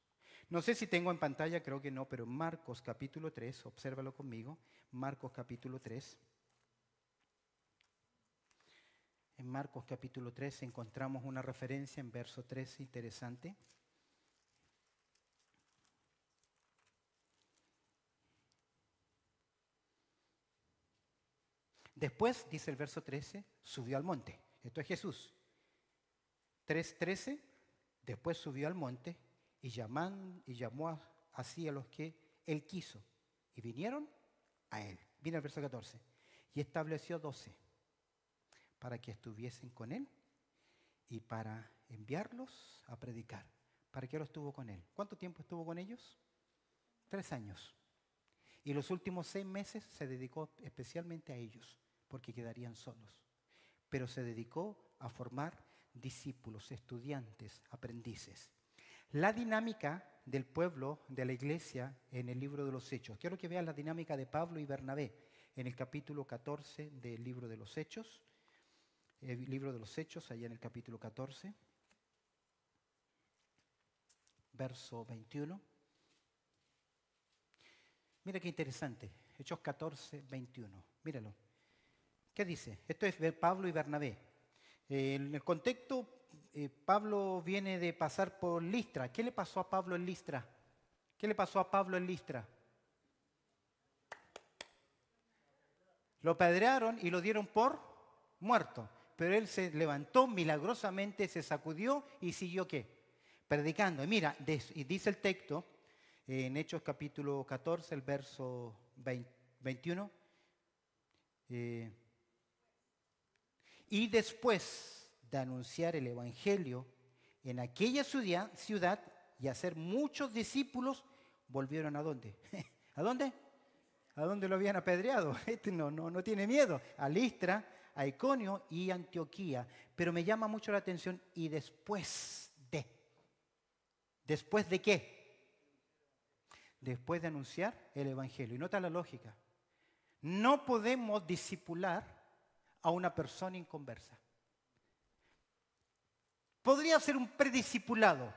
[SPEAKER 1] No sé si tengo en pantalla, creo que no, pero Marcos capítulo 3, obsérvalo conmigo. Marcos capítulo 3. En Marcos capítulo 3 encontramos una referencia en verso 3 interesante. Después, dice el verso 13, subió al monte. Esto es Jesús. 3:13, después subió al monte y llamó así a los que él quiso. Y vinieron a él. Viene el verso 14. Y estableció 12 para que estuviesen con él y para enviarlos a predicar. ¿Para qué los tuvo con él? ¿Cuánto tiempo estuvo con ellos? 3 años. Y los últimos 6 meses se dedicó especialmente a ellos, porque quedarían solos. Pero se dedicó a formar discípulos, estudiantes, aprendices. La dinámica del pueblo, de la iglesia, en el libro de los Hechos. Quiero que vean la dinámica de Pablo y Bernabé en el capítulo 14 del libro de los Hechos. El libro de los Hechos, allá en el capítulo 14, verso 21. Mira qué interesante, Hechos 14, 21. Míralo. ¿Qué dice? Esto es Pablo y Bernabé. En el contexto, Pablo viene de pasar por Listra. ¿Qué le pasó a Pablo en Listra? ¿Qué le pasó a Pablo en Listra? Lo apedrearon y lo dieron por muerto. Pero él se levantó milagrosamente, se sacudió y siguió ¿qué? Predicando. Y mira, y dice el texto en Hechos capítulo 14, el verso 21. Y después de anunciar el evangelio en aquella ciudad y hacer muchos discípulos, volvieron ¿a dónde? ¿A dónde? ¿A dónde lo habían apedreado? No tiene miedo. A Listra, a Iconio y Antioquía. Pero me llama mucho la atención, y después de. ¿Después de qué? Después de anunciar el evangelio. Y nota la lógica. No podemos discipular a una persona inconversa. Podría ser un prediscipulado,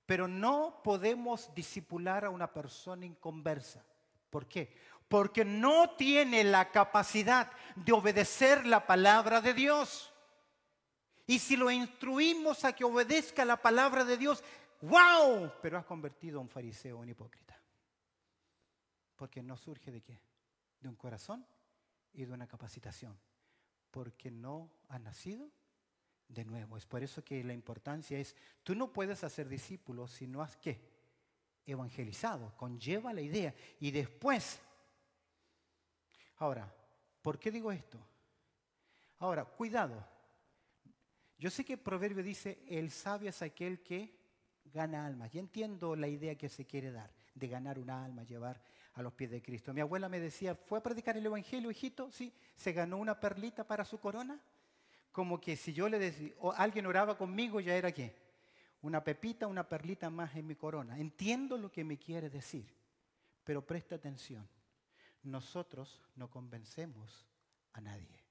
[SPEAKER 1] pero no podemos discipular a una persona inconversa. ¿Por qué? Porque no tiene la capacidad de obedecer la palabra de Dios. Y si lo instruimos a que obedezca la palabra de Dios, ¡wow! Pero has convertido a un fariseo, un hipócrita. Porque no surge de qué? De un corazón y de una capacitación. Porque no ha nacido de nuevo. Es por eso que la importancia es, tú no puedes hacer discípulos si no has ¿qué? Evangelizado. Conlleva la idea. Y después, ahora, ¿por qué digo esto? Ahora, cuidado. Yo sé que el proverbio dice, el sabio es aquel que gana almas. Y entiendo la idea que se quiere dar, de ganar una alma, llevar a los pies de Cristo. Mi abuela me decía, ¿fue a predicar el evangelio, hijito? Sí, se ganó una perlita para su corona. Como que si yo le decía, o alguien oraba conmigo, ya era ¿qué? Una pepita, una perlita más en mi corona. Entiendo lo que me quiere decir, pero presta atención. Nosotros no convencemos a nadie.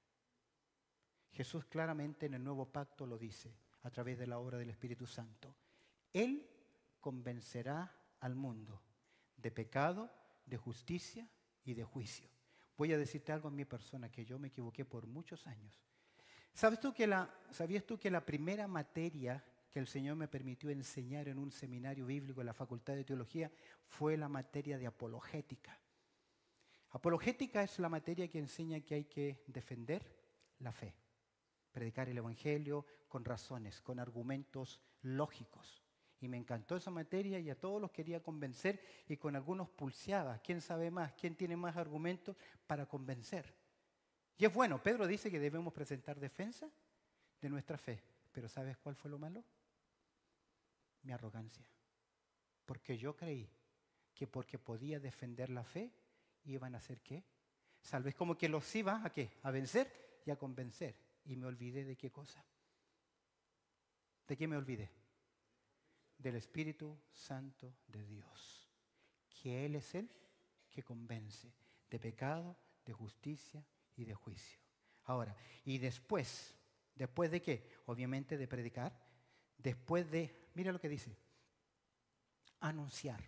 [SPEAKER 1] Jesús claramente en el nuevo pacto lo dice, a través de la obra del Espíritu Santo. Él convencerá al mundo de pecado, de justicia y de juicio. Voy a decirte algo en mi persona, que yo me equivoqué por muchos años. ¿Sabías tú que la primera materia que el Señor me permitió enseñar en un seminario bíblico en la Facultad de Teología fue la materia de apologética? Apologética es la materia que enseña que hay que defender la fe, predicar el evangelio con razones, con argumentos lógicos. Y me encantó esa materia y a todos los quería convencer y con algunos pulseaba. ¿Quién sabe más? ¿Quién tiene más argumentos para convencer? Y es bueno, Pedro dice que debemos presentar defensa de nuestra fe. Pero ¿sabes cuál fue lo malo? Mi arrogancia. Porque yo creí que porque podía defender la fe, iban a hacer ¿qué? Tal vez como que los iba ¿a qué? A vencer y a convencer. Y me olvidé de qué cosa. ¿De qué me olvidé? Del Espíritu Santo de Dios. Que Él es el que convence de pecado, de justicia y de juicio. Ahora, y después de qué? Obviamente de predicar. Después de, mira lo que dice, anunciar.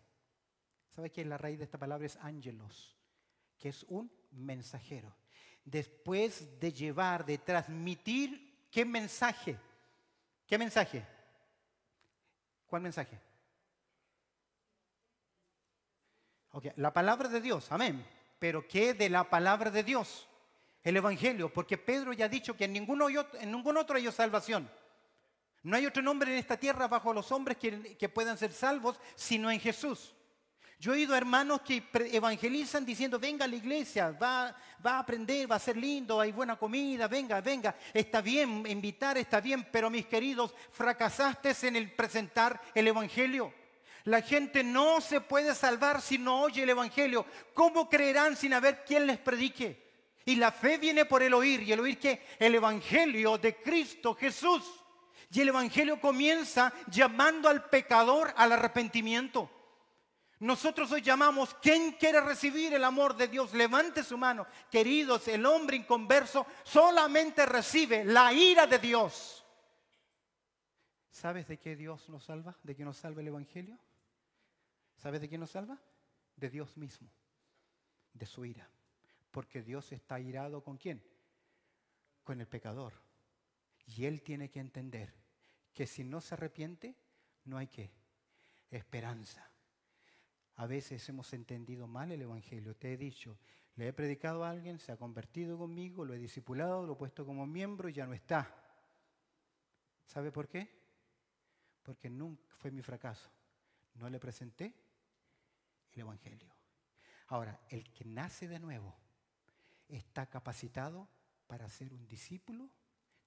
[SPEAKER 1] ¿Sabe que la raíz de esta palabra es ángelos? Que es un mensajero. Después de llevar, de transmitir, ¿qué mensaje? ¿Qué mensaje? ¿Cuál mensaje? Okay, la palabra de Dios, amén. Pero ¿qué de la palabra de Dios? El evangelio, porque Pedro ya ha dicho que en ningún otro hay salvación. No hay otro nombre en esta tierra bajo los hombres que puedan ser salvos, sino en Jesús. Yo he oído a hermanos que evangelizan diciendo, venga a la iglesia, va a aprender, va a ser lindo, hay buena comida, venga, está bien, invitar está bien, pero mis queridos, fracasaste en el presentar el evangelio. La gente no se puede salvar si no oye el evangelio. ¿Cómo creerán sin haber quien les predique? Y la fe viene por el oír, y el oír ¿qué? El evangelio de Cristo Jesús. Y el evangelio comienza llamando al pecador al arrepentimiento. Nosotros hoy llamamos, ¿quién quiere recibir el amor de Dios? Levante su mano. Queridos, el hombre inconverso solamente recibe la ira de Dios. ¿Sabes de qué Dios nos salva? ¿De qué nos salva el evangelio? ¿Sabes de qué nos salva? De Dios mismo, de su ira. Porque Dios está irado ¿con quién? Con el pecador. Y Él tiene que entender que si no se arrepiente, no hay ¿qué? Esperanza. A veces hemos entendido mal el evangelio. Te he dicho, le he predicado a alguien, se ha convertido conmigo, lo he discipulado, lo he puesto como miembro y ya no está. ¿Sabe por qué? Porque nunca fue mi fracaso. No le presenté el evangelio. Ahora, el que nace de nuevo está capacitado para ser un discípulo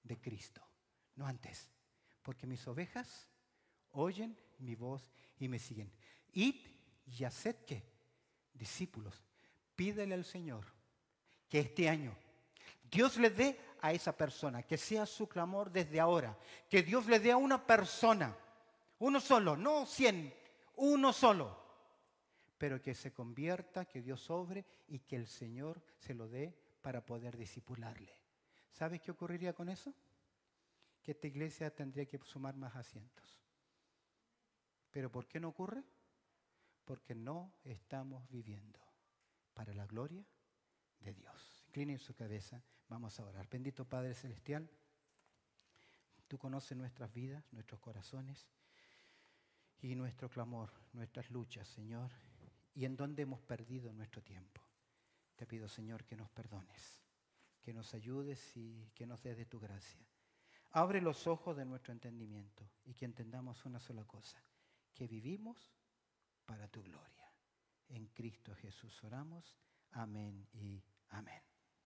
[SPEAKER 1] de Cristo. No antes. Porque mis ovejas oyen mi voz y me siguen. Id y haced ¿qué? Discípulos. Pídele al Señor que este año Dios le dé a esa persona, que sea su clamor desde ahora, que Dios le dé a una persona, uno solo, no 100, uno solo, pero que se convierta, que Dios obre y que el Señor se lo dé para poder discipularle. ¿Sabes qué ocurriría con eso? que esta iglesia tendría que sumar más asientos. ¿Pero por qué no ocurre? Porque no estamos viviendo para la gloria de Dios. Inclinen su cabeza, vamos a orar. Bendito Padre Celestial, tú conoces nuestras vidas, nuestros corazones y nuestro clamor, nuestras luchas, Señor, y en donde hemos perdido nuestro tiempo. Te pido, Señor, que nos perdones, que nos ayudes y que nos des de tu gracia. Abre los ojos de nuestro entendimiento y que entendamos una sola cosa, que vivimos para tu gloria. En Cristo Jesús oramos. Amén y amén.